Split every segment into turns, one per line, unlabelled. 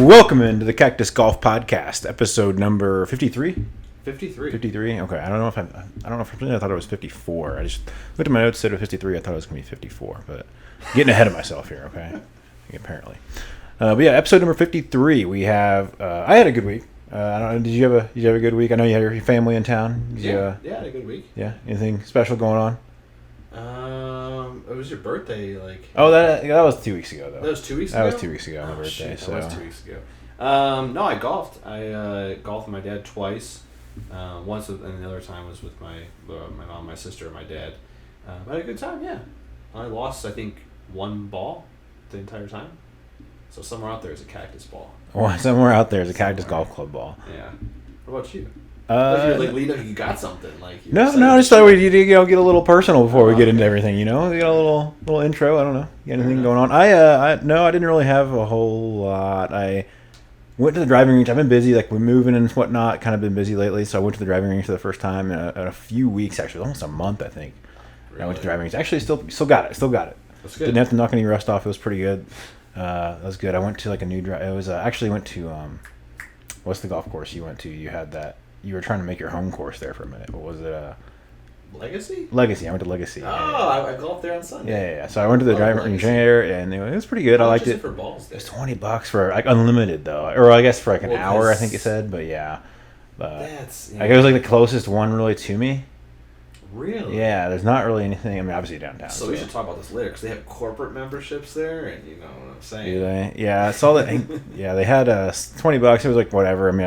Welcome into the Cactus Golf Podcast, episode number 53.
53.
53. Okay, I don't know if for some reason I thought it was 54. I just looked at my notes, said it was 53. I thought it was going to be 54, but getting ahead of myself here. Okay, apparently. But yeah, episode number 53. We have. I had a good week. I don't know. Did you have a good week? I know you had your family in town.
Yeah, I had a good week.
Yeah. Anything special going on?
It was your birthday, like.
Oh, that was 2 weeks ago, though.
That was 2 weeks ago.
That was 2 weeks ago. My birthday.
Shit,
so.
that was 2 weeks ago. No, I golfed. I golfed with my dad twice. Once, and the other time was with my mom, my sister, and my dad. I had a good time. Yeah, I lost, I think, one ball the entire time. So somewhere out there is a Cactus ball.
Well, somewhere out there is a Cactus Golf Club ball.
Yeah. What about you? You got something like.
No, I just thought we'd get a little personal before we get into everything. You know, we got a little intro. I don't know, anything going on. I didn't really have a whole lot. I went to the driving range. I've been busy, like we're moving and whatnot. Kind of been busy lately, so I went to the driving range for the first time in a few weeks. Actually, almost a month, I think. Really? I went to the driving range. Actually, still got it.
That's good.
Didn't have to knock any rust off. It was pretty good. That was good. I went to like a new drive. It was actually went to what's the golf course you went to? You had that. You were trying to make your home course there for a minute. What was it?
Legacy?
Legacy. I went to Legacy.
Oh, yeah. I golfed there on Sunday.
Yeah. So I went to the driving range there, and it was pretty good. I liked it.
For balls there?
It was $20 for like unlimited though, or I guess for like an hour. I think it said, but yeah.
That's
like it was like the closest one really to me.
Really?
Yeah. There's not really anything. I mean, obviously downtown.
So we should talk about this later because they have corporate memberships there, and you know what I'm saying.
Do they? Yeah. I saw that. Yeah, they had $20. It was like whatever. I mean,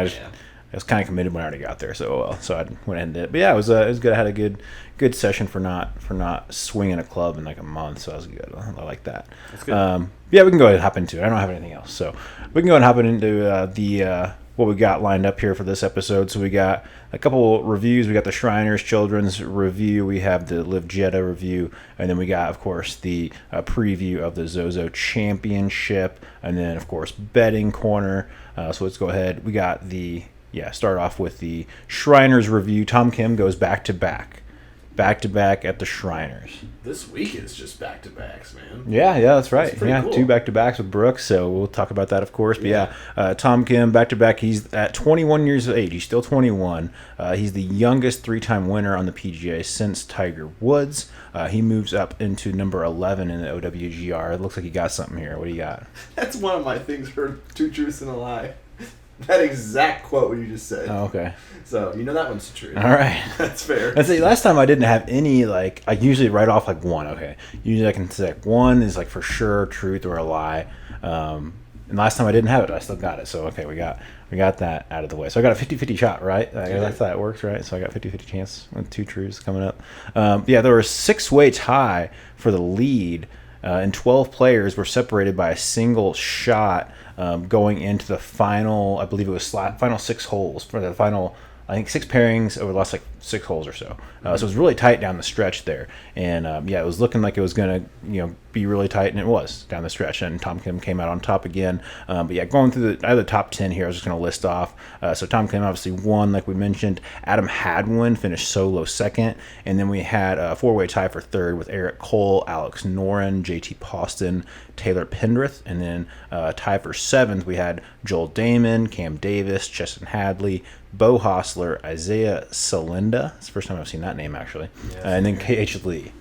I was kind of committed when I already got there, so I went and did it. But yeah, it was good. I had a good session for not swinging a club in like a month, so that was good. I like that.
That's good.
Yeah, we can go ahead and hop into it. I don't have anything else, so we can go ahead and hop into the what we got lined up here for this episode. So we got a couple reviews. We got the Shriners Children's review. We have the LIV Jeddah review, and then we got, of course, the preview of the ZOZO Championship, and then of course betting corner. So let's go ahead. We got start off with the Shriners review. Tom Kim goes back to back at the Shriners.
This week is just back-to-backs, man.
Yeah, that's right.
That's cool.
2 back-to-backs with Brooks, so we'll talk about that, of course. But Tom Kim, back-to-back. He's at 21 years of age. He's still 21. He's the youngest 3-time winner on the PGA since Tiger Woods. He moves up into number 11 in the OWGR. It looks like he got something here. What do you got?
That's one of my things for Two Truths and a Lie. That exact quote you just said.
Oh, okay.
So, you know that one's true.
All right.
That's fair.
I'd say last time I didn't have any, like, I usually write off, like, one. Okay. Usually I can say, like, one is, like, for sure truth or a lie. And last time I didn't have it. I still got it. So, okay, we got that out of the way. So I got a 50-50 shot, right? That's how it works, right? So I got 50-50 chance with 2 truths coming up. There were 6-way tie for the lead. And 12 players were separated by a single shot going into the final, I believe it was final 6 holes for the final, I think 6 pairings over the last like 6 holes or so. So it was really tight down the stretch there. And it was looking like it was going to, be really tight, and it was down the stretch. And Tom Kim came out on top again. Going through the top 10 here, I was just going to list off. So Tom Kim obviously won, like we mentioned. Adam Hadwin finished solo second. And then we had a 4-way tie for third with Eric Cole, Alex Noren, JT Poston, Taylor Pendrith. And then tie for seventh, we had Joel Damon, Cam Davis, Cheston Hadley, Bo Hostler, Isaiah Salinda. It's the first time I've seen that name, actually.
Yes,
and then K.H. Lee.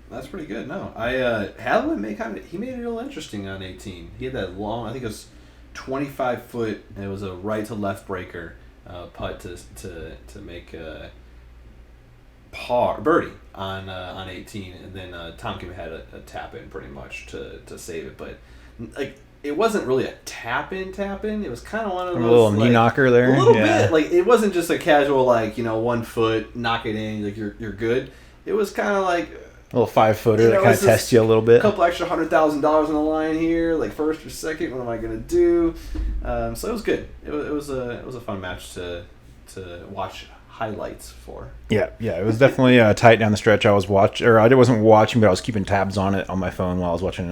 That's pretty good. No, Hadlin made it real interesting on 18. He had that long, I think it was 25 foot. And it was a right to left breaker putt to make a birdie on 18, and then Tom Kim had a tap in pretty much to save it, but like. It wasn't really a tap-in. It was kind of one of those...
A little knee knocker there.
A little bit. Like, it wasn't just a casual, 1 foot, knock it in, like, you're good. It was kind of like...
A little 5-footer that kind of tests you a little bit.
A couple extra $100,000 on the line here, like first or second, what am I going to do? So it was good. It was a fun match to watch highlights for.
Yeah, it was definitely tight down the stretch. I wasn't watching, but I was keeping tabs on it on my phone while I was watching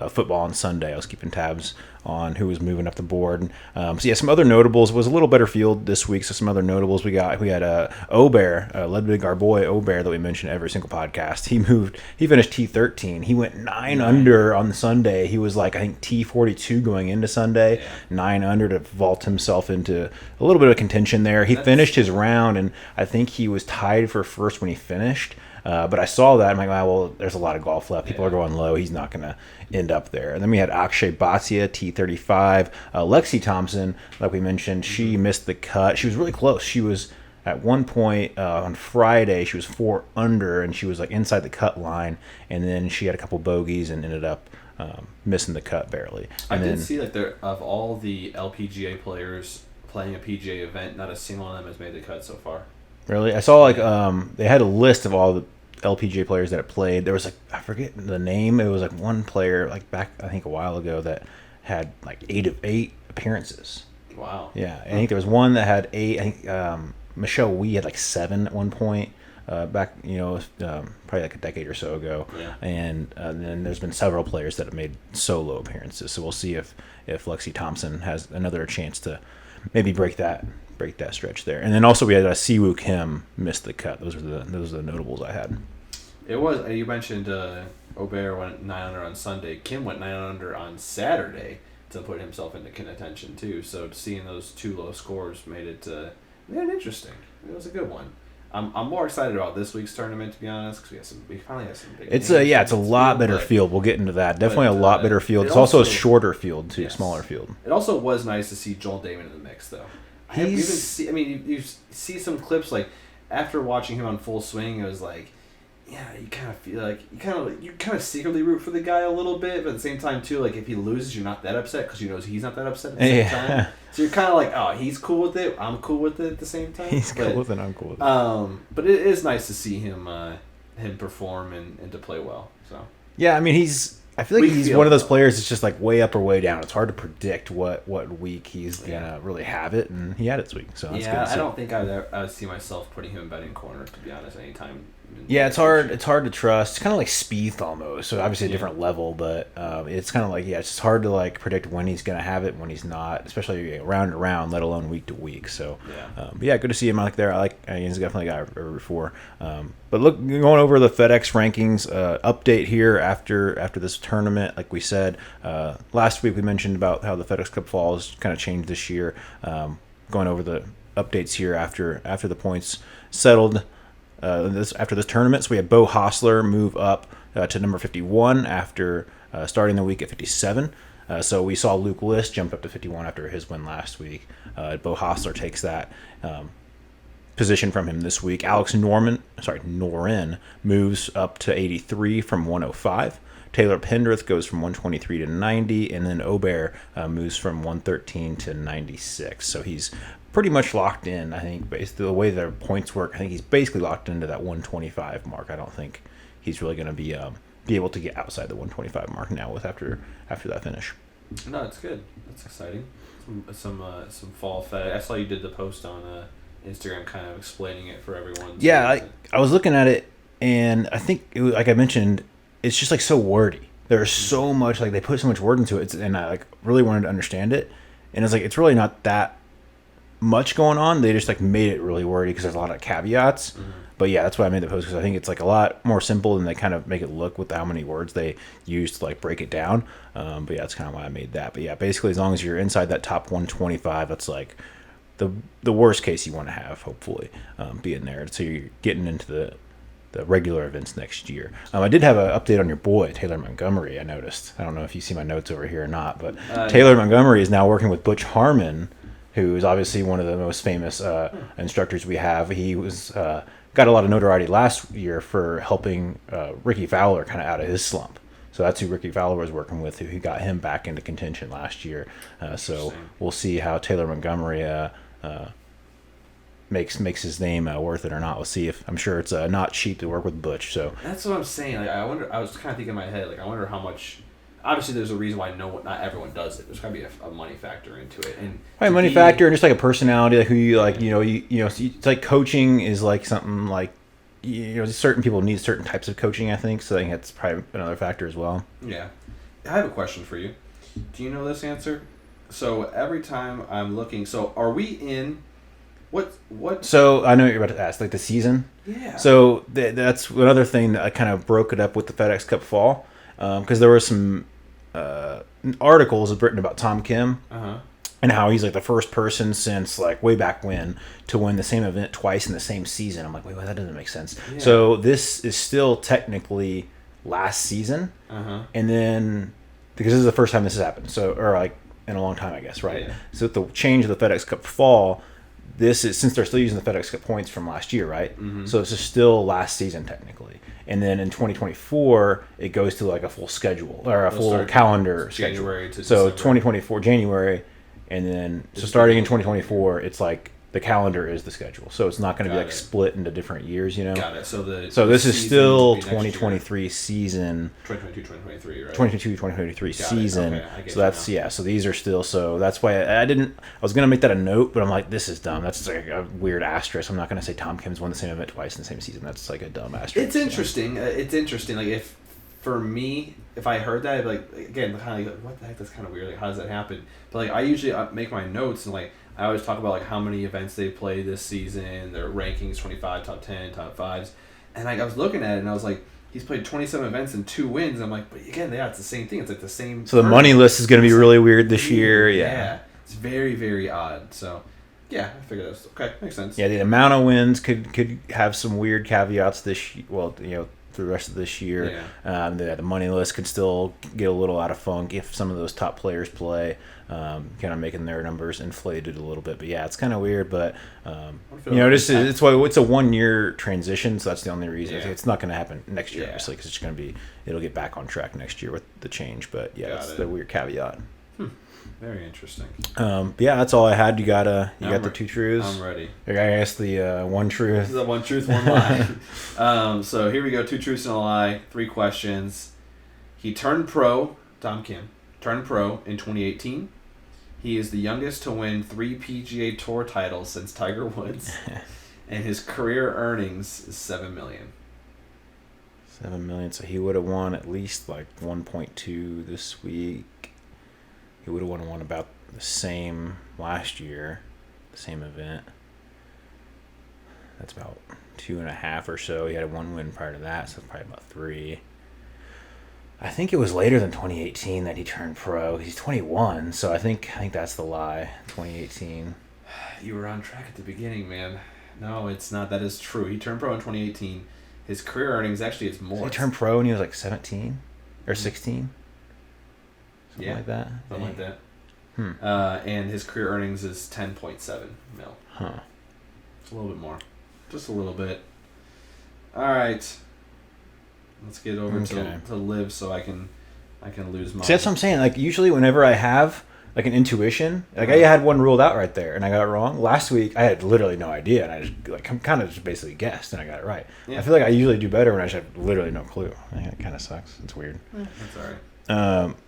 football on Sunday. I was keeping tabs on who was moving up the board. So yeah, some other notables was a little better field this week. So some other notables we had Obear, Ludwig, our boy Obear that we mention every single podcast. He finished T13. He went 9 under on Sunday. He was like, I think T42 going into Sunday, 9 under to vault himself into a little bit of contention there. He finished his round, and I think he was tied for first when he finished. But I saw that. I'm like, well, there's a lot of golf left. People are going low. He's not going to end up there. And then we had Akshay Bhatia, T35. Lexi Thompson, like we mentioned, she missed the cut. She was really close. She was at one point on Friday, she was 4 under, and she was like inside the cut line. And then she had a couple bogeys and ended up missing the cut barely. And
I did see like of all the LPGA players playing a PGA event, not a single one of them has made the cut so far.
Really? I saw like they had a list of all the LPGA players that had played. There was like, I forget the name. It was like one player like back I think a while ago that had like 8 appearances.
Wow.
Yeah, I think there was one that had 8. I think Michelle Wee had like 7 at one point. Back, probably like a decade or so ago.
Yeah.
And then there's been several players that have made solo appearances. So we'll see if Lexi Thompson has another chance to maybe break that stretch there. And then also we had Siwoo Kim missed the cut. Those are the notables I had.
It was, you mentioned Obear went 9 under on Sunday. Kim went 9 under on Saturday to put himself into contention too. So seeing those 2 low scores made it interesting. It was a good one. I'm more excited about this week's tournament, to be honest, because we finally have some big.
It's a lot better field. We'll get into that. Definitely a lot better field. It's also a shorter field too, smaller field.
It also was nice to see Joel Damon in the mix, though. You see some clips like after watching him on full swing, it was like, yeah, you kind of feel like you kind of secretly root for the guy a little bit, but at the same time too, like if he loses, you're not that upset because you know he's not that upset at the same time. So you're kind of like, oh, he's cool with it, I'm cool with it at the same time.
He's cool with it, I'm cool with it.
But it is nice to see him perform and to play well. So
yeah, I mean I feel like he's one of those players that's just like way up or way down. It's hard to predict what week he's gonna really have it, and he had it this week. So that's good to see.
I don't think I would see myself putting him in betting corner, to be honest, anytime.
Yeah, it's hard. It's hard to trust. It's kind of like Spieth almost. So obviously a different level, but it's kind of like it's just hard to like predict when he's gonna have it, and when he's not, especially round to round, let alone week to week. So good to see him out there. He's definitely a guy I've root for. But look, going over the FedEx rankings update here after this tournament, like we said last week, we mentioned about how the FedEx Cup Falls kind of changed this year. Going over the updates here after the points settled. After this tournament, so we had Bo Hostler move up to number 51 after starting the week at 57. So we saw Luke List jump up to 51 after his win last week. Bo Hostler takes that position from him this week. Alex Noren moves up to 83 from 105. Taylor Pendrith goes from 123 to 90, and then Obear moves from 113 to 96. So he's pretty much locked in, I think, based on the way their points work. I think he's basically locked into that 125 mark. I don't think he's really going to be able to get outside the 125 mark now after that finish.
No, it's good. That's exciting. Some fall Fed. I saw you did the post on Instagram, kind of explaining it for everyone.
Yeah, I was looking at it, and I think it was, like I mentioned, it's just like so wordy. There's so much, like they put so much word into it, and I like really wanted to understand it, and it's like it's really not that much going on. They just like made it really wordy because there's a lot of caveats. But yeah, that's why I made the post, because I think it's like a lot more simple than they kind of make it look with how many words they use to like break it down. But yeah, that's kind of why I made that. But yeah, basically as long as you're inside that top 125, that's like the worst case you want to have, hopefully, be in there. So you're getting into the regular events next year. I did have an update on your boy, Taylor Montgomery, I noticed. I don't know if you see my notes over here or not, but Taylor Montgomery is now working with Butch Harmon, who is obviously one of the most famous instructors we have. He was got a lot of notoriety last year for helping Ricky Fowler kind of out of his slump. So that's who Ricky Fowler was working with, who got him back into contention last year. So we'll see how Taylor Montgomery makes his name worth it or not. We'll see. If I'm sure it's not cheap to work with Butch. So
that's what I'm saying. Like I wonder. I was kind of thinking in my head, like I wonder how much. Obviously, there's a reason why not everyone does it. There's got to be a money factor into it, and
money factor, and just like a personality, like who you like. You know, it's like coaching is like something like, certain people need certain types of coaching. I think so. I think that's probably another factor as well.
Yeah, I have a question for you. Do you know this answer? So every time I'm looking, so are we in? What?
So I know what you're about to ask, like the season.
Yeah.
So that's another thing that I kind of broke it up with the FedEx Cup Fall, because there were some articles written about Tom Kim. And how he's like the first person since like way back when to win the same event twice in the same season. I'm like, wait, that doesn't make sense. Yeah. So this is still technically last season, and then because this is the first time this has happened, so or like in a long time, I guess, right? Yeah. So with the change of the FedEx Cup Fall, this is since they're still using the FedEx Cup points from last year, right? So this is still last season technically. And then in 2024, it goes to like a full schedule or a full calendar schedule.
January to
so
December.
2024 January. And then, so starting in 2024, it's like the calendar is the schedule. So it's not going to be like split into different years, you know?
Got it. So
this is still 2023 season.
2022, 2023, right?
2022, 2023 season.
Okay,
so that's, so these are still, so that's why I was going to make that a note, but I'm like, this is dumb. That's like a weird asterisk. I'm not going to say Tom Kim's won the same event twice in the same season. That's like a dumb asterisk.
It's interesting. It's interesting. Like for me, if I heard that, I'd be like, again, kind of like, what the heck? That's kind of weird. Like, how does that happen? But like, I usually make my notes and like, I always talk about like how many events they played this season, their rankings, 25, top 10, top 5s, and like I was looking at it and I was like, he's played 27 events and 2 wins. I'm like, but again, it's the same thing. It's like the same.
So the money list is going to be really weird this year.
Yeah, it's very, very odd. So. Yeah, I figured that was okay. Makes sense.
Yeah, the amount of wins could have some weird caveats this. Well, you know. For the rest of this year, the money list could still get a little out of funk if some of those top players play, kind of making their numbers inflated a little bit. But yeah, it's kind of weird. But it's a 1 year transition, so that's the only reason.
Yeah.
It's not going to happen next year, obviously, because it'll get back on track next year with the change. But yeah, that's the weird caveat.
Very interesting.
Yeah, that's all I had. You got the 2 truths.
I'm ready.
I guess the 1 truth.
The 1 truth, 1 lie. So here we go. 2 truths and a lie. 3 questions. He turned pro. Tom Kim turned pro in 2018. He is the youngest to win 3 PGA Tour titles since Tiger Woods, and his career earnings is $7 million.
$7 million. So he would have won at least like 1.2 this week. He would have won about the same last year, the same event. That's about 2.5 or so. He had 1 win prior to that, so probably about 3. I think it was later than 2018 that he turned pro. He's 21, so I think that's the lie. 2018.
You were on track at the beginning, man. No, it's not. That is true. He turned pro in 2018. His career earnings actually is more.
So he turned pro when he was like 17 or 16. Something like that.
Something like that. And his career earnings is 10.7 mil.
Huh.
It's a little bit more. Just a little bit. All right. Let's get over to LIV so I can lose my.
See, that's what I'm saying. Like usually, whenever I have like an intuition, like I had one ruled out right there, and I got it wrong. Last week, I had literally no idea, and I just kind of just basically guessed, and I got it right. Yeah. I feel like I usually do better when I just have literally no clue. It kind of sucks. It's weird.
That's all right.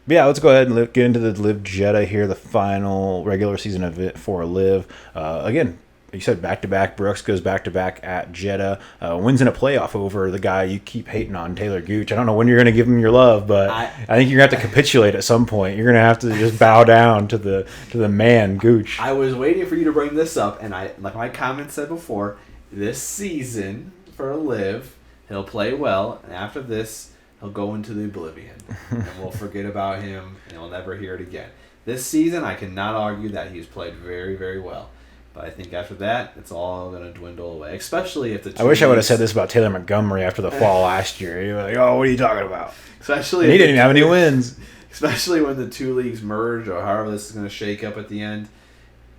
Yeah, let's go ahead and get into the LIV Jeddah here, the final regular season event for LIV. Again, you said back-to-back. Brooks goes back-to-back at Jeddah. Wins in a playoff over the guy you keep hating on, Taylor Gooch. I don't know when you're going to give him your love, but I think you're going to have to capitulate at some point. You're going to have to just bow down to the man, Gooch.
I was waiting for you to bring this up, and like my comment said before, this season for LIV, he'll play well, and after this, he'll go into the oblivion, and we'll forget about him, and we'll never hear it again. This season, I cannot argue that he's played very, very well. But I think after that, it's all going to dwindle away, especially if the two
I wish I would have said this about Taylor Montgomery after the fall last year. You were like, oh, what are you talking about?
Especially
he didn't even have any wins.
Especially when the 2 leagues merge or however this is going to shake up at the end.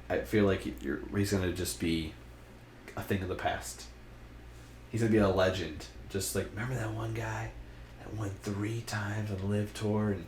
I feel like he's going to just be a thing of the past. He's going to be a legend. Just like, remember that one guy that won 3 times on the LIV Tour and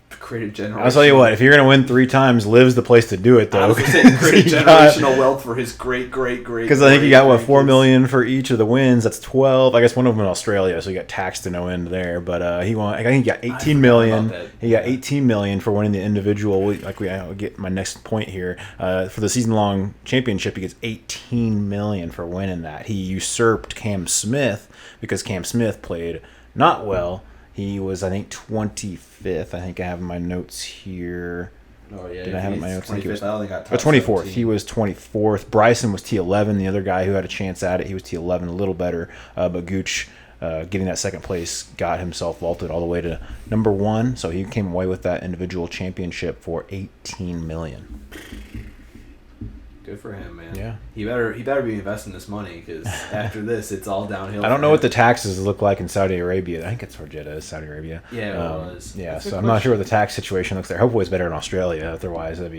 created generational.
I'll tell you what, if you're going to win 3 times, LIV's the place to do it, though.
I was going to say, created generational wealth for his great.
Because I think he got, $4 million for each of the wins. That's 12. I guess one of them in Australia, so he got taxed to no end there. But he won. I think he got $18 million. He got $18 million for winning the individual. I'll get my next point here. For the season-long championship, he gets $18 million for winning that. He usurped Cam Smith because Cam Smith played not well. He was, I think, 25th. I think I have my notes here.
Oh, yeah.
Did I have it in my notes? I think he was
24th.
24th. He was 24th. Bryson was T11. The other guy who had a chance at it, he was T11, a little better. But Gooch, getting that second place, got himself vaulted all the way to number 1. So he came away with that individual championship for $18 million.
Good for him, man.
Yeah.
He better be investing this money, because after this, it's all downhill.
I don't know what the taxes look like in Saudi Arabia. I think it's where Jeddah is, Saudi Arabia.
Yeah, it was.
Yeah,
That's a
so I'm
question.
not sure what the tax situation looks like. Hopefully it's better in Australia. Otherwise, that'd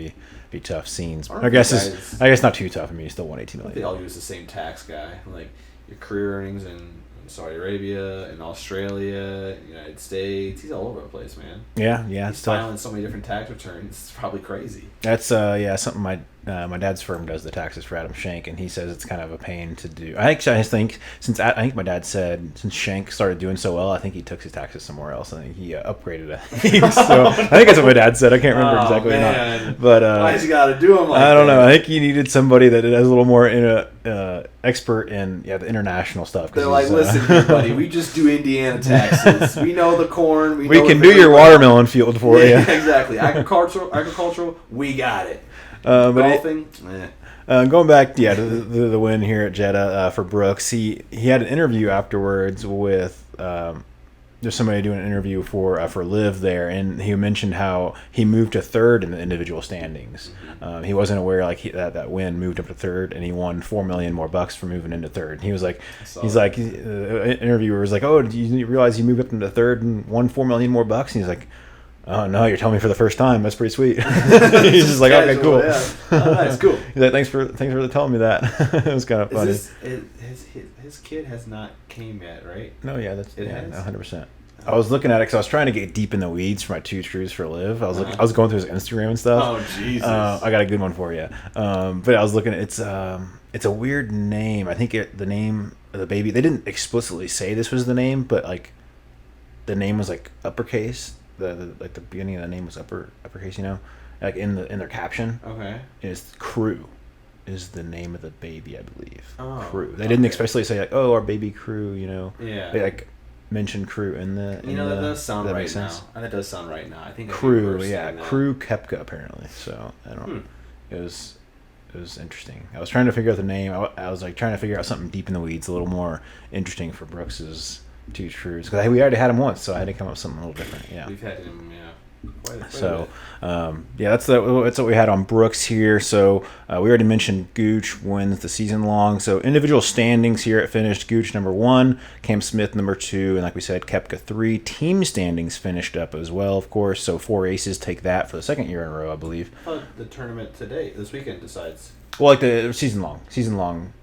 be tough scenes.
I
I guess
guys-
I guess not too tough. I mean, you still won $18
They
million.
all use the same tax guy. Like, your career earnings in Saudi Arabia, in Australia, United States. He's all over the place, man.
Yeah,
He's
it's tough.
filing so many different tax returns. It's probably crazy.
That's something my dad's firm does the taxes for Adam Shank, and he says it's kind of a pain to do. I think I think my dad said since Shank started doing so well, I think he took his taxes somewhere else. I think he upgraded it. So I think that's what my dad said. I can't remember exactly or not. But
why's he got to do him like
I don't
that?
know. I think he needed somebody that is a little more expert in the international stuff.
They're like, listen, here, buddy, we just do Indiana taxes. We know the corn. We know
can
the
do your
grape.
watermelon field for you.
Yeah, exactly. Agricultural, we got it. Golfing,
Going back, to the win here at Jeddah for Brooks. He had an interview afterwards with there's somebody doing an interview for LIV there, and he mentioned how he moved to third in the individual standings. He wasn't aware that win moved up to third, and he won $4 million more bucks for moving into third. And he was like, the interviewer was like, "Oh, did you realize you moved up into third and won $4 million more bucks?" And he's like, "Oh no, you're telling me for the first time. That's pretty sweet." He's just like, "Okay, cool."
Yeah. Oh, nice, cool.
He's like, "Thanks for telling me that." It was kind of funny.
His kid has not came yet, right?
No, yeah, that's
It has?
100%. I was looking at it because I was trying to get deep in the weeds for my 2 truths for LIV. I was going through his Instagram and stuff.
Oh Jesus!
I got a good one for you. But I was looking. It's a weird name. I think the name of the baby. They didn't explicitly say this was the name, but like the name was like uppercase. The beginning of the name was uppercase. Like in their caption.
Okay.
It's Crew is the name of the baby, I believe.
Oh,
Crew. They didn't explicitly say like, "Oh, our baby Crew,"
Yeah.
They like mentioned Crew in the.
That does sound right now.
Sense?
That does sound right now. I think
Crew, Crew Koepka apparently. So I don't know. It was interesting. I was trying to figure out the name. I was like trying to figure out something deep in the weeds, a little more interesting for Brooks's 2 truths, because we already had him once, so I had to come up with something a little different. Yeah.
We've had him, quite a
So, that's what we had on Brooks here. So we already mentioned Gooch wins the season long. So individual standings here, it finished Gooch number 1, Cam Smith number 2, and like we said, Koepka 3. Team standings finished up as well, of course. So 4 aces take that for the second year in a row, I believe.
The tournament this weekend decides.
Well, like the season long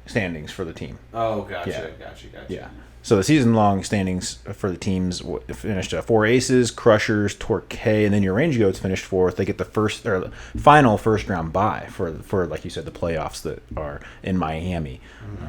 standings for the team.
Oh, gotcha,
Yeah.
gotcha.
Yeah. So the season-long standings for the teams finished 4 aces, Crushers, Torquay, and then your Range Goats finished 4th. They get the final first-round bye for like you said, the playoffs that are in Miami.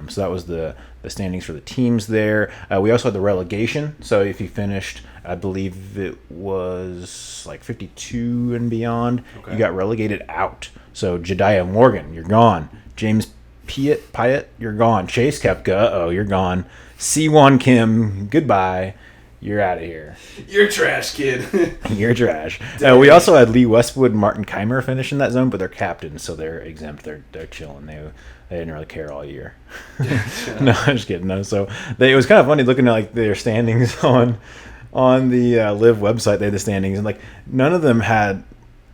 So that was the standings for the teams there. We also had the relegation. So if you finished, I believe it was like 52 and beyond, you got relegated out. So Jediah Morgan, you're gone. James Piatt, you're gone. Chase Koepka, you're gone. C1 Kim, goodbye. You're out of here.
You're trash, kid.
You're trash. We also had Lee Westwood, Martin Keimer finish in that zone, but they're captains, so they're exempt. They're chilling. They didn't really care all year. No, I'm just kidding. No, so it was kind of funny looking at like their standings on the LIV website. They had the standings, and like none of them had.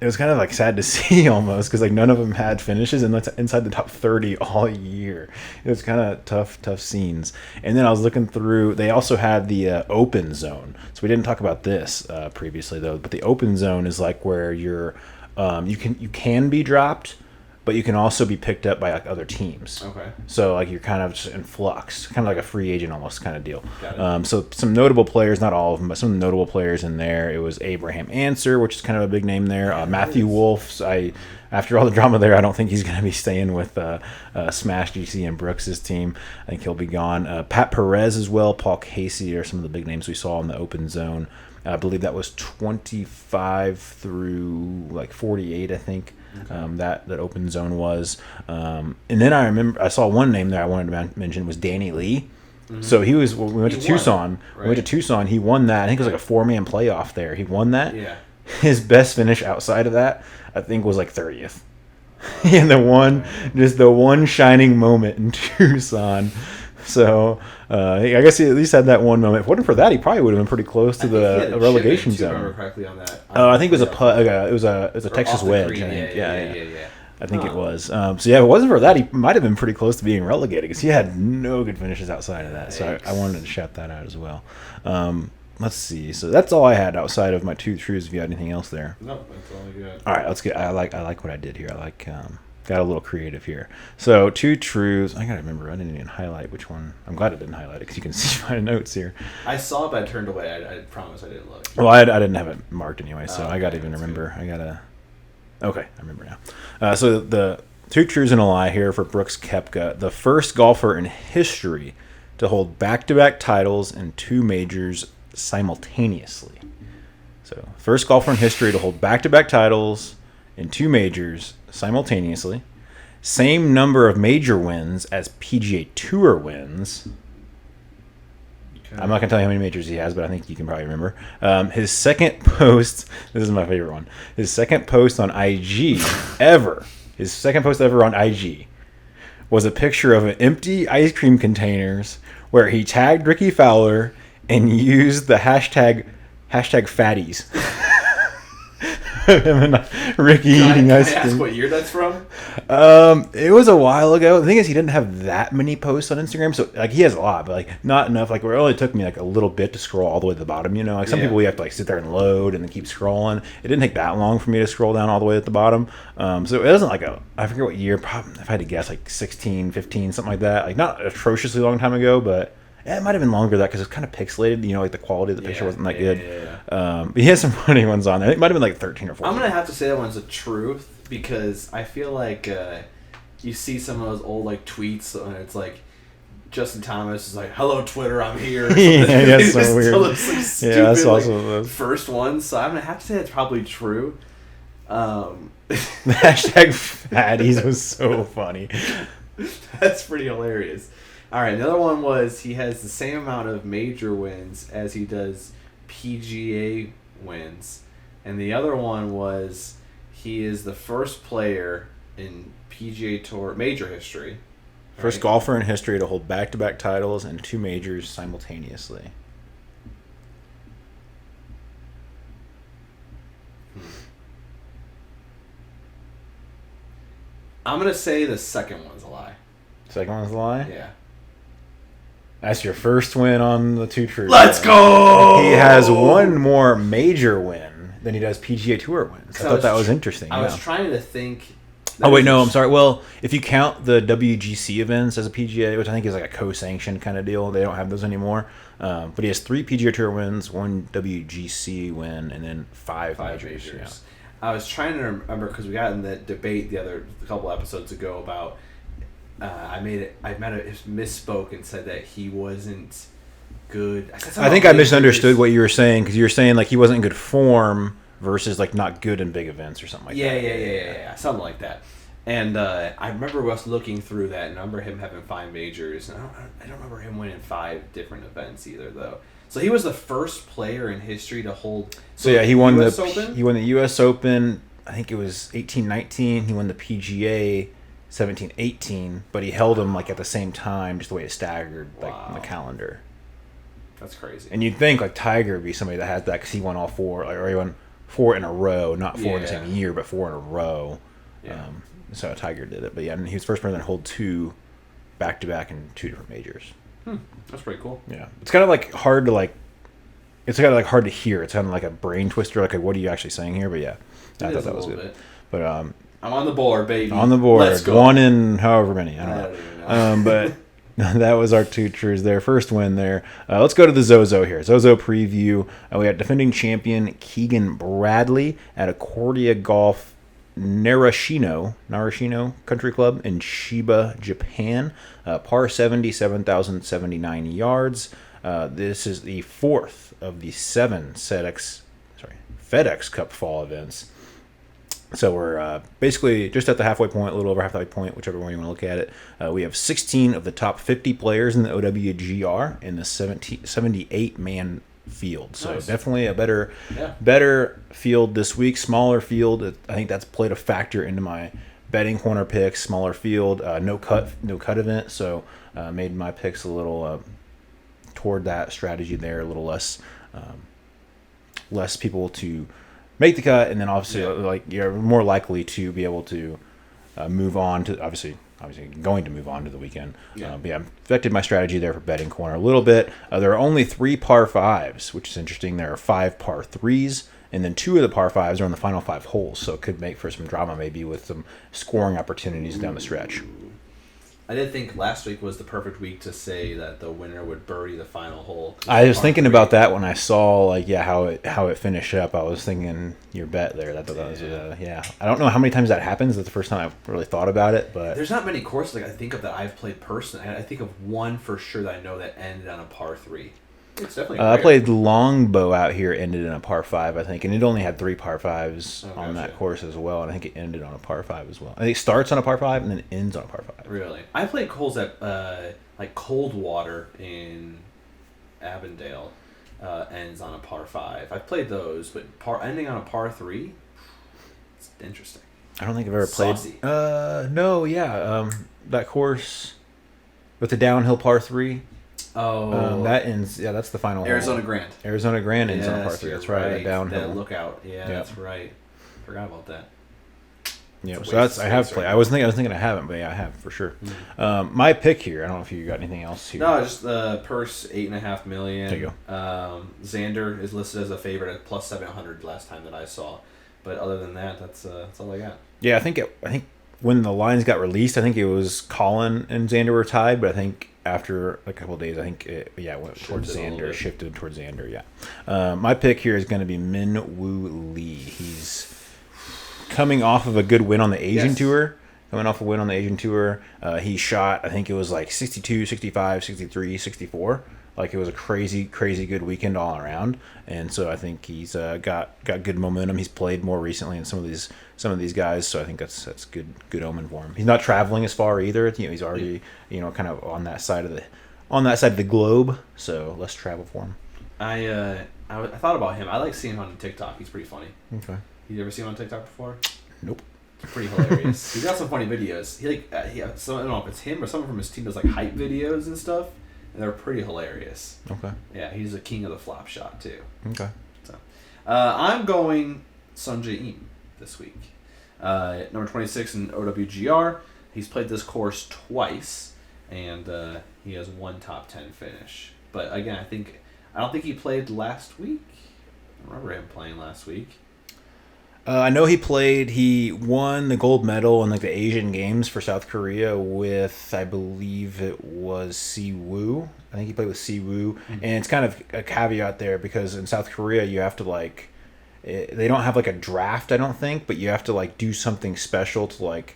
It was kind of like sad to see almost, because like none of them had finishes inside the top 30 all year. It was kind of tough scenes. And then I was looking through. They also had the open zone. So we didn't talk about this previously though. But the open zone is like where you're you can be dropped, but you can also be picked up by like other teams.
Okay.
So like you're kind of just in flux, kind of like a free agent almost kind of deal.
Got it.
So some notable players, not all of them, but some notable players in there. It was Abraham Answer, which is kind of a big name there. Matthew Wolf. After all the drama there, I don't think he's going to be staying with Smash GC and Brooks's team. I think he'll be gone. Pat Perez as well. Paul Casey are some of the big names we saw in the open zone. I believe that was 25 through like 48, I think. Okay. That open zone was. And then I remember I saw one name there I wanted to mention was Danny Lee. So he was when we went to
Won,
Tucson.
right?
We went to Tucson. He won that. I think it was like a 4-man playoff there. He won that.
Yeah.
His best finish outside of that, I think, was like 30th. And just the one shining moment in Tucson. So I guess he at least had that one moment. If it wasn't for that, he probably would have been pretty close to the relegation zone.
If I remember correctly on that.
I think it was it was a Texas wedge. I think. Yeah. I think it was. So yeah, if it wasn't for that, he might have been pretty close to being relegated because he had no good finishes outside of that. So I wanted to shout that out as well. Let's see. So that's all I had outside of my 2 truths. If you had anything else there.
No, that's all I got.
All right, let's get. I like what I did here. I like got a little creative here. So 2 truths. I gotta remember. I didn't even highlight which one. I'm glad I didn't highlight it because you can see my notes here.
I saw it, but I turned away. I promise I didn't look.
Well, I didn't have it marked anyway, so I gotta even remember. Good. I gotta. Okay, I remember now. So the 2 truths and a lie here for Brooks Koepka, the first golfer in history to hold back-to-back titles in 2 majors simultaneously. So, first golfer in history to hold back-to-back titles in 2 majors simultaneously. Same number of major wins as PGA Tour wins. Okay. I'm not going to tell you how many majors he has, but I think you can probably remember. His second post, this is my favorite one, his second post on IG ever, his second post ever on IG was a picture of an empty ice cream containers where he tagged Ricky Fowler and used the hashtag fatties. Him and Ricky eating ice cream.
Can I ask what year that's from?
It was a while ago. The thing is, he didn't have that many posts on Instagram, so like he has a lot, but like not enough. Like, where it only took me like a little bit to scroll all the way to the bottom. You know, like some people we have to like sit there and load and then keep scrolling. It didn't take that long for me to scroll down all the way at the bottom. So it wasn't like I forget what year. Probably, if I had to guess, like 16, 15, something like that. Like not atrociously long time ago, but. Yeah, it might have been longer than that because it's kind of pixelated. You know, like the quality of the picture wasn't that good. But he has some funny ones on there. It might have been like 13 or 14.
I'm going to have to say that one's the truth because I feel like you see some of those old like tweets and it's like Justin Thomas is like, "Hello Twitter, I'm here."
Yeah, that's so weird.
Stupid,
that's also
like, first one. So I'm going to have to say it's probably true.
The hashtag fatties was so funny.
That's pretty hilarious. All right, another one was he has the same amount of major wins as he does PGA wins. And the other one was he is the first player in PGA Tour major history.
First golfer in history to hold back-to-back titles in 2 majors simultaneously.
I'm going to say the second one's a lie.
Second one's a lie?
Yeah.
That's your first win on the 2 truths.
Let's go!
He has one more major win than he does PGA Tour wins. I thought that was interesting.
I was trying to think...
Oh, wait, no, I'm sorry. Well, if you count the WGC events as a PGA, which I think is like a co-sanctioned kind of deal, they don't have those anymore. But he has 3 PGA Tour wins, 1 WGC win, and then 5 majors. Yeah.
I was trying to remember because we got in the debate a couple episodes ago about... I misspoke and said that he wasn't good.
I think I misunderstood what you were saying because you were saying like he wasn't in good form versus like not good in big events or something like that.
Yeah, something like that. And I remember us looking through that and I remember him having 5 majors. And I don't remember him winning 5 different events either, though. So he was the first player in history to hold.
So yeah, he won the
US Open?
He won the U.S. Open. I think it was 18-19. He won the PGA. 17-18, but he held them like at the same time, just the way it staggered like on the calendar.
That's crazy.
And you'd think like Tiger would be somebody that has that because he won all 4, or he won 4 in a row, not 4 in the same year, but 4 in a row. Yeah. So Tiger did it, but yeah, and he was the first person to hold 2 back-to-back in 2 different majors.
That's pretty cool.
Yeah, it's kind of like hard to like. It's kind of like hard to hear. It's kind of like a brain twister. Like, what are you actually saying here? But yeah, I thought that was good. Bit. But
I'm on the board, baby.
On the board.
Let's go.
1 in however many. I don't know. But that was our 2 truths there. First win there. Let's go to the ZOZO here. ZOZO preview. We got defending champion Keegan Bradley at Accordia Golf Narashino Country Club in Chiba, Japan. Par 70, 7,079 yards. This is the 4th of the 7 FedEx Cup fall events. So we're basically just at the halfway point, a little over halfway point, whichever way you want to look at it. We have 16 of the top 50 players in the OWGR in the 78-man field. So
Nice.
definitely a better
Yeah.
field this week. Smaller field. I think that's played a factor into my betting corner picks. Smaller field, no cut event. So made my picks a little toward that strategy there, a little less people to make the cut, and then obviously like you're more likely to be able to move on to obviously going to move on to the weekend. But yeah, affected my strategy there for betting corner a little bit. There are only 3 par 5s, which is interesting. There are 5 par 3s, and then 2 of the par 5s are on the final 5 holes, so it could make for some drama maybe with some scoring opportunities down the stretch.
I did think last week was the perfect week to say that the winner would bury the final hole.
I was thinking about that when I saw how it finished up. I was thinking your bet there. That was I don't know how many times that happens. That's the first time I've really thought about it. But
there's not many courses I think of that I've played personally. I think of one for sure that I know that ended on a par 3. It's definitely.
I played Longbow out here, ended in a par 5, I think, and it only had 3 par 5s on that course as well, and I think it ended on a par 5 as well. I think it starts on a par 5 and then ends on a par 5.
Really, I played holes at like Coldwater in Avondale, ends on a par 5. I've played those, but ending on a par 3, it's interesting.
I don't think I've ever
Saucy.
played. No, yeah, that course with the downhill par 3.
Oh,
that ends. Yeah, that's the final.
Arizona
hole.
Grand.
Arizona Grand ends on a par 3. That's right. That downhill.
That lookout. Yeah, that's right. Forgot about that.
Yeah, so that's I have played. I was thinking I haven't, but yeah, I have for sure. My pick here. I don't know if you got anything else here.
No, just the purse $8.5 million.
There you
go. Xander is listed as a favorite at plus 700 last time that I saw, but other than that, that's all I got.
Yeah, I think when the lines got released, I think it was Colin and Xander were tied, but I think after a couple of days, I think it went towards Xander, shifted towards Xander. Yeah, my pick here is going to be Min Woo Lee. He's coming off of a good win on the Asian Tour. He shot, I think it was like 62, 65, 63, 64. Like it was a crazy good weekend all around, and so I think he's got good momentum. He's played more recently than some of these guys, so I think that's good omen for him. He's not traveling as far either. He's already kind of on that side of the globe, so less travel for him.
I thought about him. I like seeing him on TikTok. He's pretty funny.
Okay.
You ever seen him on TikTok before?
Nope.
It's pretty hilarious. He's got some funny videos. I don't know if it's him or someone from his team does like hype videos and stuff. And they're pretty hilarious.
Okay.
Yeah, he's the king of the flop shot too.
Okay.
So, I'm going Sungjae Im this week. Number 26 in OWGR. He's played this course twice, and he has one top 10 finish. But again, I don't think he played last week. I don't remember him playing last week.
I know he won the gold medal in like the Asian Games for South Korea with, I believe it was Siwoo. I think he played with Siwoo. Mm-hmm. And it's kind of a caveat there because in South Korea you have to they don't have like a draft, I don't think, but you have to like do something special to like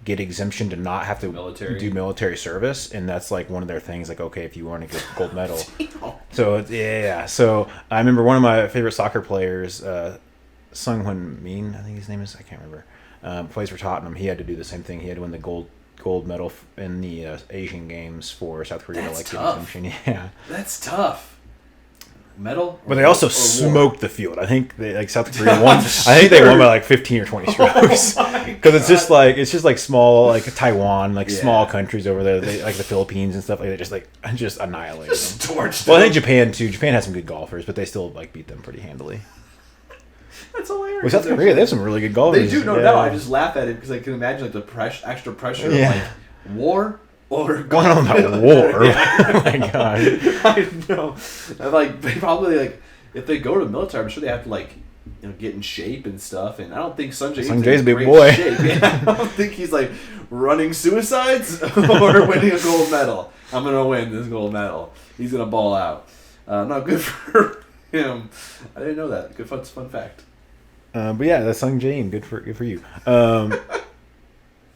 get exemption to not have to do military service, and that's like one of their things. Like, okay, if you want to get gold medal, so yeah. So I remember one of my favorite soccer players, Sung Hyun Min, I think his name is. I can't remember. Plays for Tottenham. He had to do the same thing. He had to win the gold medal in the Asian Games for South Korea.
That's
like
tough.
Yeah,
that's tough. Medal,
but they also smoked the field. I think South Korea won. I think they won by like 15 or 20 strokes. Because it's just like small like Taiwan, small countries over there. They, like the Philippines and stuff. Like they just annihilate them. Well, I think Japan too. Japan has some good golfers, but they still beat them pretty handily.
That's hilarious.
Well, South Korea, they have some really good golfers.
They do, no doubt. I just laugh at it because I can imagine the extra pressure of war. Or
going on about war. Oh my god.
I know. They probably if they go to the military, I'm sure they have to get in shape and stuff. And I don't think Sungjae's
a big boy.
Shape. Yeah, I don't think he's running suicides or winning a gold medal. I'm gonna win this gold medal. He's gonna ball out. No, good for him. I didn't know that. Good fun fact.
But yeah, that's Sungjae. Good for you.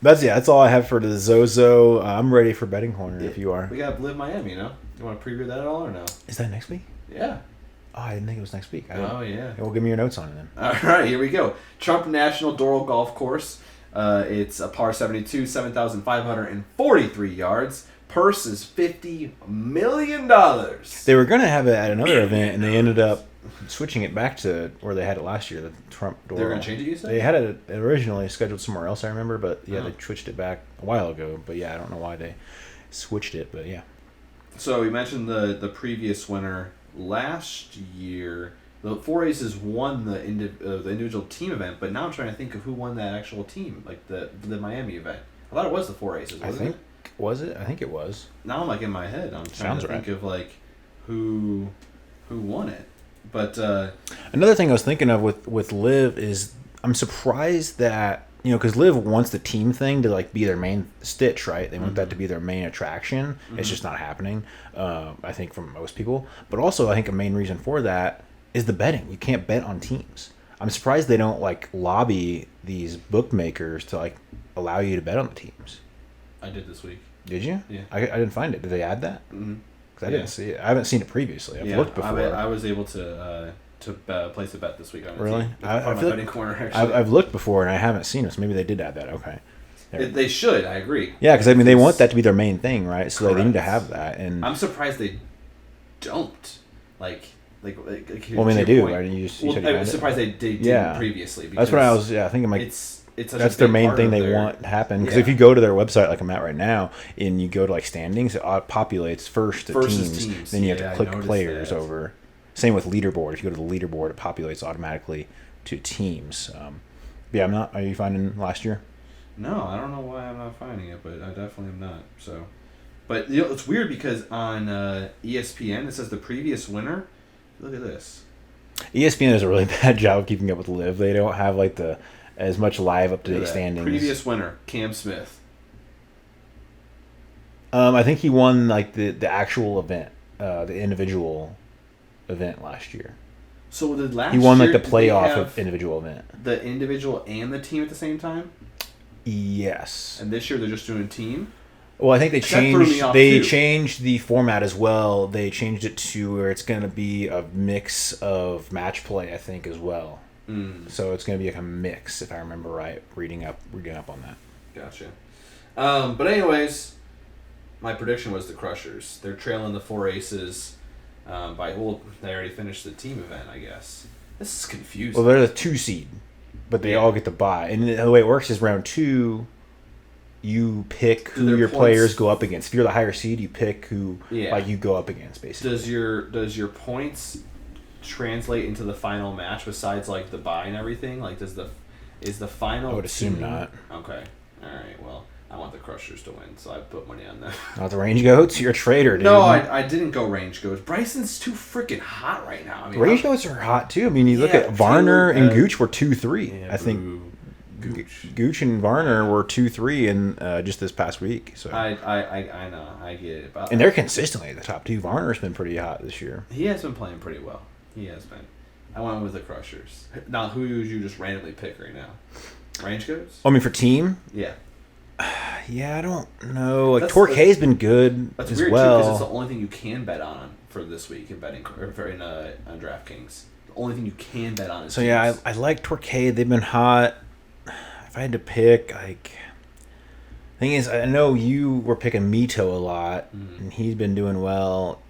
That's all I have for the ZOZO. I'm ready for betting corner if you are.
We got LIV Miami, You want to preview that at all or no?
Is that next week?
Yeah.
Oh, I didn't think it was next week.
Oh, yeah.
Well, give me your notes on it then.
All right, here we go. Trump National Doral Golf Course. It's a par 72, 7,543 yards. Purse is $50 million.
They were going to have it at another event, and they ended up switching it back to where they had it last year, the Trump Doral.
They're going to change it, you said?
They had it originally scheduled somewhere else, I remember, but yeah, they switched it back a while ago. But yeah, I don't know why they switched it, but yeah.
So we mentioned the previous winner last year. The Four Aces won the individual team event, but now I'm trying to think of who won that actual team, like the Miami event. I thought it was the Four Aces, wasn't it?
Was it? I think it was.
Now I'm like in my head. I'm trying to think of like who won it. But
another thing I was thinking of with LIV is I'm surprised that, you know, because LIV wants the team thing to like be their main stitch, right? They want that to be their main attraction. It's just not happening, I think, from most people. But also, I think a main reason for that is the betting. You can't bet on teams. I'm surprised they don't like lobby these bookmakers to like allow you to bet on the teams.
I did this week.
Did you?
Yeah.
I didn't find it. Did they add that?
Mm-hmm.
Because I didn't see it. I haven't seen it previously. I've looked before.
I was able to place a bet this week on it.
Really?
I feel betting corner, actually.
I've looked before and I haven't seen it, so maybe they did add that. Okay.
They should. I agree.
Yeah, because I mean they want that to be their main thing, right? So they need to have that. And
I'm surprised they don't. Like
well, I mean they do. Right?
I'm surprised they didn't previously.
That's what I was thinking. Like
it's
that's their main thing they want to happen. Because if you go to their website, like I'm at right now, and you go to like standings, it populates first teams. Then you have to click players over. Same with leaderboard. If you go to the leaderboard, it populates automatically to teams. Yeah, I'm not. Are you finding last year?
No, I don't know why I'm not finding it, but I definitely am not. So, but you know, it's weird because on ESPN it says the previous winner. Look at this.
ESPN does a really bad job of keeping up with LIV. They don't have like as much live up to date standings.
Previous winner, Cam Smith.
I think he won like the actual event, the individual event last year.
So did last
he won like
year,
the playoff of individual event.
The individual and the team at the same time?
Yes.
And this year they're just doing team?
Well, I think they changed the format as well. They changed it to where it's going to be a mix of match play, I think, as well. So it's going to be like a mix, if I remember right, reading up on that.
Gotcha. But anyways, my prediction was the Crushers. They're trailing the Four Aces they already finished the team event, I guess. This is confusing.
Well, they're the 2 seed, but they all get to bye. And the way it works is round 2, you pick who your players go up against. If you're the higher seed, you pick who you go up against, basically.
Does your points translate into the final match besides like the bye and everything? Like is the final?
I would assume not.
Okay. All right. Well, I want the Crushers to win, so I put money on them.
Not the Range Goats? You're a traitor, dude.
No, I didn't go Range Goats. Bryson's too freaking hot right now. I mean,
Range Goats are hot too. I mean, you look at Varner and Gooch were 2-3. I think Gooch and Varner were 2-3 in just this past week. So
I know, I get it. But
and they're consistently the top 2. Varner's been pretty hot this year.
He has been playing pretty well. He has been. I went with the Crushers. Now, who would you just randomly pick right now? Range Goats?
I mean, for team?
Yeah.
Yeah, I don't know. Like Torquay's been good
that's
as
weird
well.
Because it's the only thing you can bet on for this week in betting on DraftKings. The only thing you can bet on is
so teams. Yeah, I like Torquay. They've been hot. If I had to pick, like, thing is, I know you were picking Mito a lot, and he's been doing well.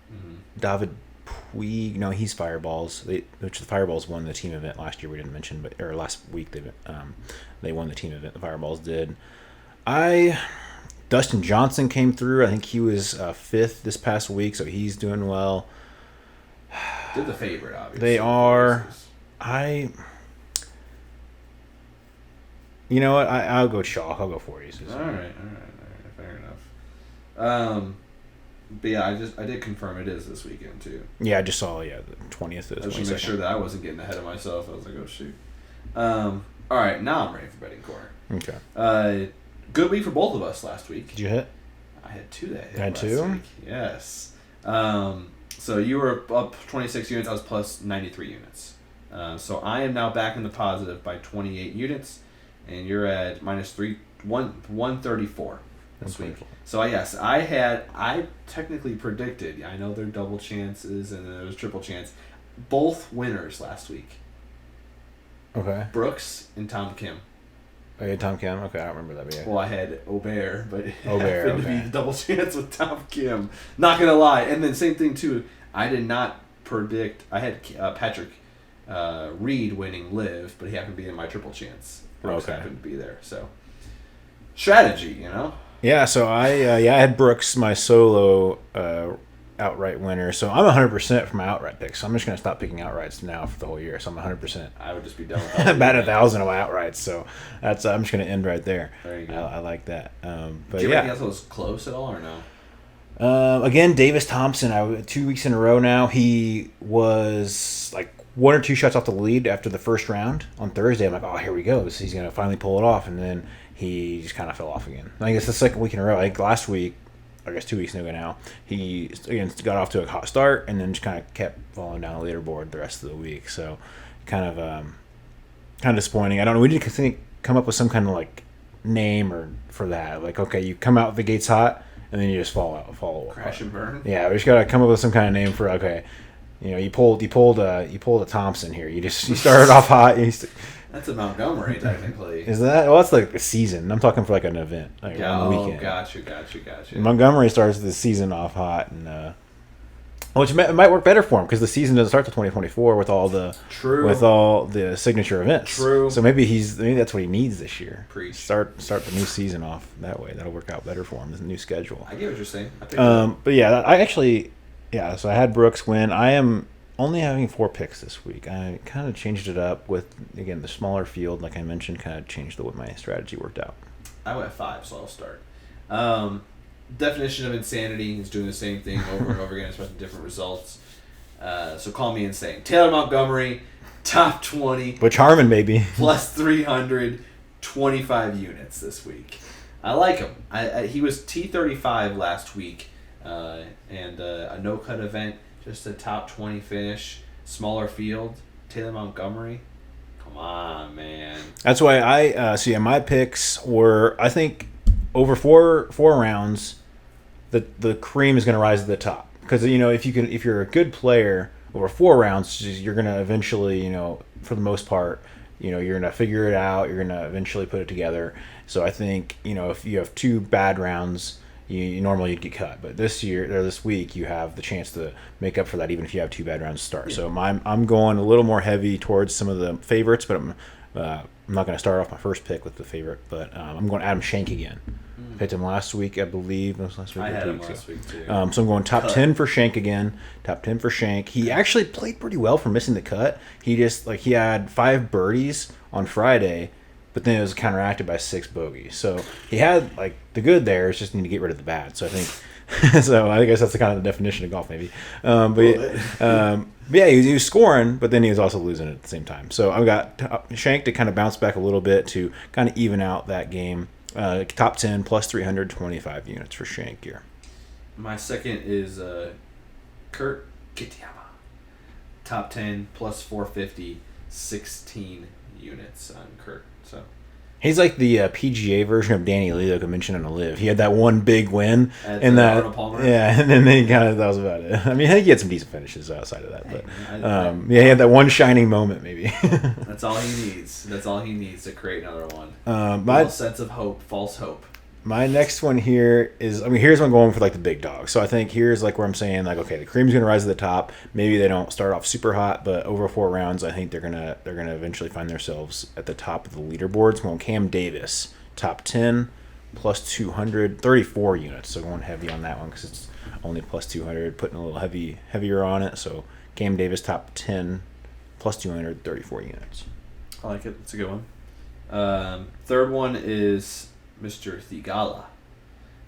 David Puig, no, he's Fireballs. Which the Fireballs won the team event last year. We didn't mention, or last week they won the team event. The Fireballs did. Dustin Johnson came through. I think he was 5th this past week, so he's doing well.
They're the favorite, obviously.
They are. You know what? I'll go chalk. I'll go 4 Aces.
All right. Fair enough. But yeah, I did confirm it is this weekend too.
Yeah, I just saw the 20th.
I just want to make sure that I wasn't getting ahead of myself. I was like, oh shoot. All right, now I'm ready for betting corner.
Okay.
Good week for both of us last week.
Did you hit?
I had 2 that hit.
You had
last
2?
week. Yes. So you were up 26 units. I was plus 93 units. So I am now back in the positive by 28 units, and you're at minus 134 this week. So yes, I technically predicted. I know they're double chances and there was triple chance. both winners last week.
Okay.
Brooks and Tom Kim.
Oh, yeah, Tom Kim? Okay, I don't remember that. But yeah.
Well, I had Aubert, but it
Aubert,
happened to
okay.
be the double chance with Tom Kim. Not going to lie. And then same thing, too. I did not predict. I had Patrick Reed winning LIV, but he happened to be in my triple chance. Brooks happened to be there. So, strategy, you know?
Yeah, so I had Brooks, my solo outright winner. So I'm 100% for my outright picks. So I'm just going to stop picking outrights now for the whole year. So I'm 100%.
I would just be done with that.
About 1,000 of my outrights. So that's I'm just going to end right there.
There you go.
I like that. But
Did you
yeah.
anything else that was close at all or no?
Again, Davis Thompson. 2 weeks in a row now. He was like 1 or 2 shots off the lead after the first round on Thursday. I'm like, oh, here we go. So he's going to finally pull it off. And then he just kind of fell off again. I guess the second week in a row. I think last week, I guess 2 weeks ago now, he again got off to a hot start and then just kind of kept falling down the leaderboard the rest of the week. So kind of disappointing. I don't know. We need to come up with some kind of like name or for that. Like, okay, you come out the gates hot and then you just fall
Crash and burn.
Yeah, we just gotta come up with some kind of name for you pulled a Thompson here. You started off hot.
That's a Montgomery, technically.
Is that? Well, that's like a season. I'm talking for like an event, like on the weekend.
Gotcha.
Montgomery starts the season off hot, and which it might work better for him because the season doesn't start till 2024 with all the signature events.
True.
So maybe that's what he needs this year.
Preach.
Start the new season off that way. That'll work out better for him. The new schedule.
I get what you're saying.
But yeah, so I had Brooks win. I am only having 4 picks this week. I kind of changed it up with, again, the smaller field, like I mentioned, kind of changed the way my strategy worked out.
I went 5, so I'll start. Definition of insanity is doing the same thing over and over again, expecting different results. So call me insane. Taylor Montgomery, top 20.
Butch Harmon, maybe.
Plus 325 units this week. I like him. He was T35 last week, and a no-cut event. Just a top 20 finish, smaller field. Taylor Montgomery, come on, man.
That's why my picks were, I think, over four rounds, the cream is going to rise to the top. Because if you're a good player over 4 rounds, you're going to eventually, for the most part, you're going to figure it out. You're going to eventually put it together. So I think if you have 2 bad rounds, you normally you'd get cut, but this week you have the chance to make up for that, even if you have 2 bad rounds to start. Yeah. So I'm going a little more heavy towards some of the favorites, but I'm not going to start off my first pick with the favorite. But I'm going Adam Schenk again. Picked him last week, I believe. That was last week.
I had him last week too.
So I'm going top 10 for Schenk again. Top 10 for Schenk. He actually played pretty well for missing the cut. He he had 5 birdies on Friday. But then it was counteracted by 6 bogeys. So he had the good there. It's just need to get rid of the bad. So I think, I guess that's the kind of the definition of golf, maybe. But yeah, he was scoring, but then he was also losing at the same time. So I've got Schenk to kind of bounce back a little bit to kind of even out that game. Top 10 plus 325 units for Schenk here.
My second is Kurt Kitayama. Top 10 plus 450, 16 units on Kurt. So
he's like the PGA version of Danny Lee, like I mentioned on the LIV. He had that one big win,
and
and then that was about it. I mean, I think he had some decent finishes outside of that, but he had that one shining moment, maybe.
That's all he needs. That's all he needs to create another one.
My
sense of hope, false hope.
My next one here is, here's what I'm going for, the big dog. So I think here's where I'm saying, okay, the cream's going to rise to the top. Maybe they don't start off super hot, but over 4 rounds, I think they're gonna eventually find themselves at the top of the leaderboards. Going Cam Davis, top 10, plus 234 units. So going heavy on that one because it's only plus 200, putting a little heavier on it. So Cam Davis, top 10, plus 234 units.
I like it. It's a good one. Third one is Mr. Thigala.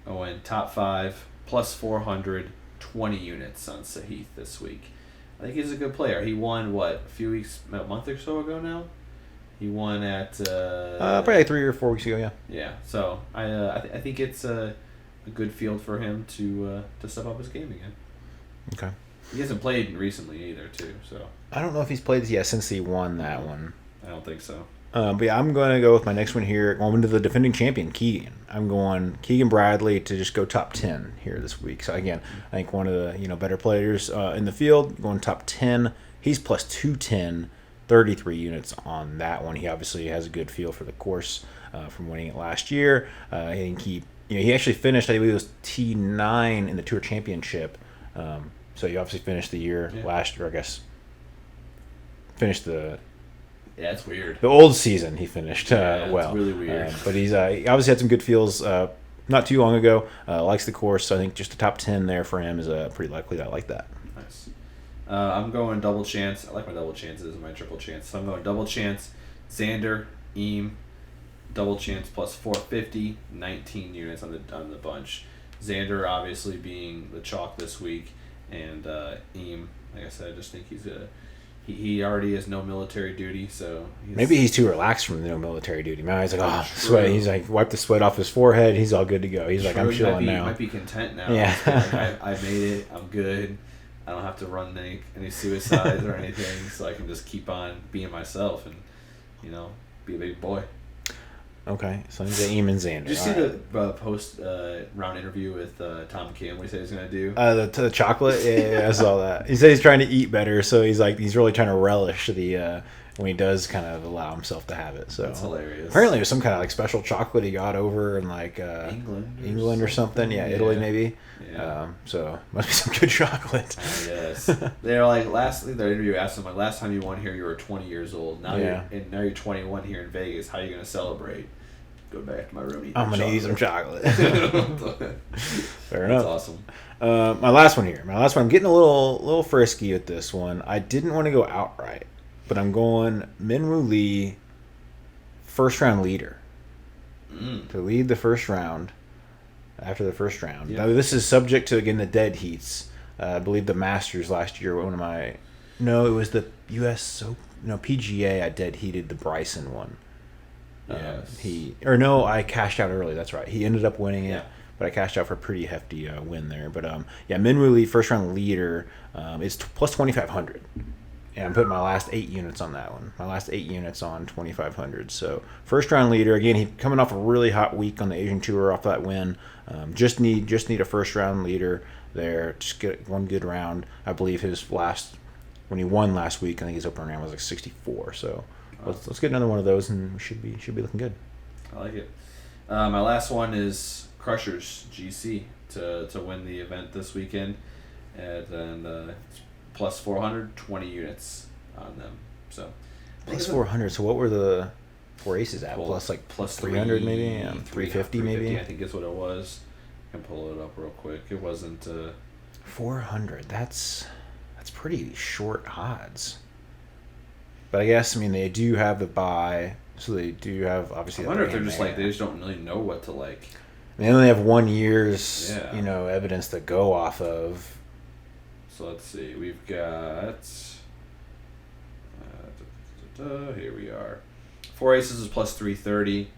I went top 5, plus 420 units on Sahith this week. I think he's a good player. He won, a month or so ago now? He won at...
probably 3 or 4 weeks ago, yeah.
Yeah, so I think it's a good field for him to step up his game again.
Okay.
He hasn't played recently either, too, so...
I don't know if he's played since he won that one.
I don't think so.
But yeah, I'm going to go with my next one here. Going to the defending champion, Keegan. I'm going Keegan Bradley to just go top 10 here this week. So again, I think one of the better players in the field. Going top 10, He's plus 210, 33 units on that one. He obviously has a good feel for the course from winning it last year. I think he actually finished, I believe it was T9 in the Tour Championship. So he obviously finished the year last year, I guess. Finished the...
Yeah, it's weird.
The old season he finished well.
It's really weird.
But he obviously had some good feels not too long ago. Likes the course. So I think just a top 10 there for him is pretty likely. I like that.
Nice. I'm going double chance. I like my double chances and my triple chance. So I'm going double chance, Xander, Eam, double chance plus 450, 19 units on the bunch. Xander obviously being the chalk this week, and Eam, like I said, I just think he's he already has no military duty, so
maybe he's too relaxed from no military duty. Man, he's like, sweat. He's like, wipe the sweat off his forehead. He's all good to go. He's like, I'm chilling now.
He might be content now.
Yeah,
I made it. I'm good. I don't have to run any suicides or anything, so I can just keep on being myself and be a big boy.
Okay, so he's Eam and Xander.
Did you see the post round interview with Tom Kim? What he said he was gonna do?
The chocolate. Yeah, I saw that. He said he's trying to eat better, so he's really trying to relish the when he does kind of allow himself to have it. So
that's hilarious.
Apparently, it was some kind of like special chocolate he got over in like England or something. Yeah, Italy maybe. Yeah. So must be some good chocolate.
Yes. They're like their interview asked him like, last time you won here you were 20 years old. Now you're 21 here in Vegas. How are you gonna celebrate? Go back to my room.
I'm gonna eat some chocolate. Fair enough.
That's awesome.
My last one here. I'm getting a little frisky with this one. I didn't want to go outright, but I'm going Minwoo Lee, first round leader, to lead the first round. After the first round. Now, this is subject to, again, the dead heats. I believe the Masters last year, it was the PGA I dead heated the Bryson one.
Yes.
I cashed out early, that's right. He ended up winning it, but I cashed out for a pretty hefty win there. But, Minwoo Lee, first round leader, is plus 2,500. And I'm putting my last 8 units on that one. My last 8 units on 2,500. So first round leader. Again, he coming off a really hot week on the Asian Tour off that win. Just need a first round leader there. Just get one good round. I believe when he won last week, I think his opening round was like 64. So let's get another one of those, and we should be looking good.
I like it. My last one is Crushers GC to win the event this weekend, and plus 400, 20 units on them. So
plus 400. So what were the 4 aces at? Plus 300 maybe? 350 maybe?
I think is what it was. I can pull it up real quick. It wasn't...
400. That's pretty short odds. But I guess, they do have the buy, so they do have, obviously...
I wonder if they're just they just don't really know what to like...
They only have 1 year's, evidence to go off of.
So let's see. We've got... here we are. 4 aces is plus 330.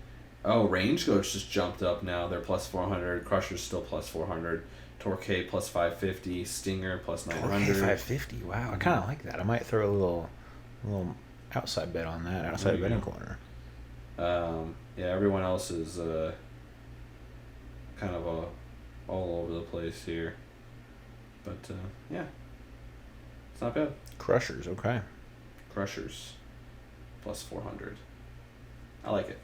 Oh, Range Coach just jumped up now. They're plus 400. Crusher's still plus 400. Torquay plus 550. Stinger plus 900.
Torquay 550. Wow, I kind of like that. I might throw a little outside bet on that. Outside betting corner.
Everyone else is kind of all over the place here. But, it's not bad.
Crushers, okay.
Crushers, plus 400. I like it.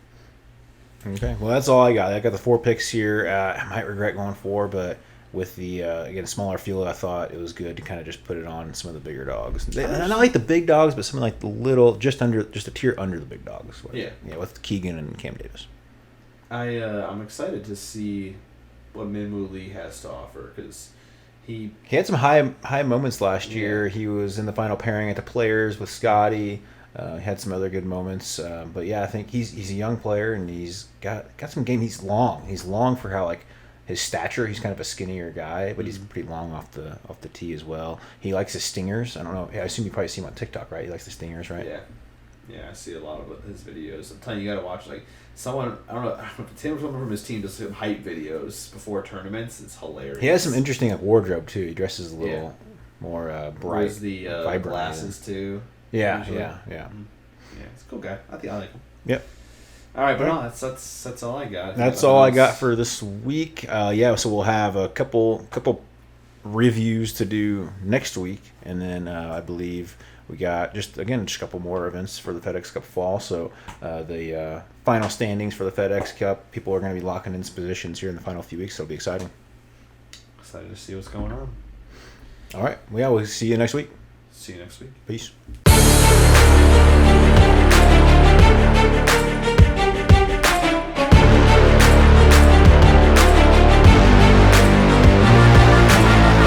Okay, well, that's all I got. I got the 4 picks here. I might regret going 4, but with the, again, smaller field, I thought it was good to kind of just put it on some of the bigger dogs. Not like the big dogs, but something like the little, just a tier under the big dogs. With Keegan and Cam Davis.
I'm excited to see what Minwoo Lee has to offer, because he
had some high moments last year. He was in the final pairing at the Players with Scotty. He had some other good moments. But I think he's a young player, and he's got some game. He's long. He's long for how his stature. He's kind of a skinnier guy, but he's pretty long off the tee as well. He likes his stingers. I don't know. I assume you probably see him on TikTok, right? He likes the stingers, right?
Yeah, I see a lot of his videos. I'm telling you, gotta watch someone. I don't know if Tim from his team does some hype videos before tournaments. It's hilarious.
He has some interesting wardrobe too. He dresses a little more bright.
Wears the glasses too.
Yeah.
Yeah, it's a cool guy. I think I like him.
Yep.
All right, but no, that's all I got.
That's all I got for this week. So we'll have a couple reviews to do next week, and then I believe We got just a couple more events for the FedEx Cup Fall. So the final standings for the FedEx Cup, people are going to be locking in positions here in the final few weeks. So it'll be exciting.
Excited to see what's going on.
All right. Well, yeah, we'll see you next week.
See you next week.
Peace.